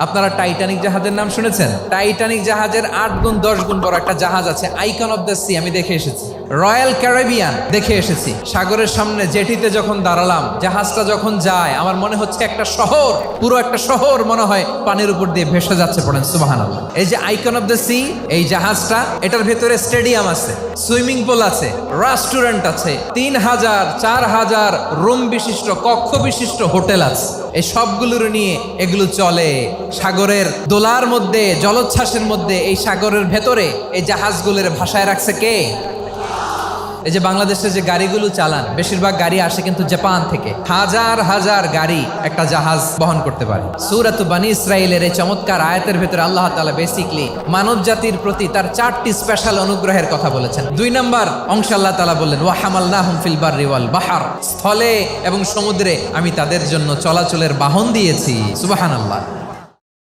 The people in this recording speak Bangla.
আপনারা টাইটানিক জাহাজের নাম শুনেছেন? টাইটানিক জাহাজের 8 গুণ 10 গুণ বড় একটা জাহাজ আছে, আইকন অফ দ্য সি। আমি দেখে এসেছি। রয়্যাল ক্যারিবিয়ান দেখে এসেছি। সাগরের সামনে জেটিতে যখন দাঁড়ালাম, জাহাজটা যখন যায়, আমার মনে হচ্ছে একটা শহর, পুরো একটা শহর মনে হয় পানির উপর দিয়ে ভেসে যাচ্ছে। পড়েন সুবহানাল্লাহ। এই যে আইকন অফ দ্য সি, এই জাহাজটা, এটার ভেতরে স্টেডিয়াম আছে, সুইমিং পুল আছে, রেস্টুরেন্ট আছে, 3000 4000 রুম বিশিষ্ট, কক্ষ বিশিষ্ট হোটেল আছে। এই সবগুলোর নিয়ে এগুলো চলে সাগরের দোলার মধ্যে, জলোচ্ছ্বাসের মধ্যে। এই সাগরের ভেতরে এই জাহাজগুলোর ভাষায় রাখছে কে? এই যে বাংলাদেশে যে গাড়িগুলো চালান, বেশিরভাগ গাড়ি আসে কিন্তু জাপান থেকে। হাজার হাজার গাড়ি একটা জাহাজ বহন করতে পারে। সূরাত বানী ইসরাইলের এই চমৎকার আয়াতের ভেতরে আল্লাহ তাআলা বেসিকলি মানব জাতির প্রতি তার 4টি স্পেশাল অনুগ্রহের কথা বলেছেন। 2 নম্বর অংশে আল্লাহ তাআলা বললেন, ওয়া হামালনাহুম ফিল বাররি ওয়াল বাহর, স্থলে এবং সমুদ্রে আমি তাদের জন্য চলাচলের বাহন দিয়েছি। সুবহানাল্লাহ।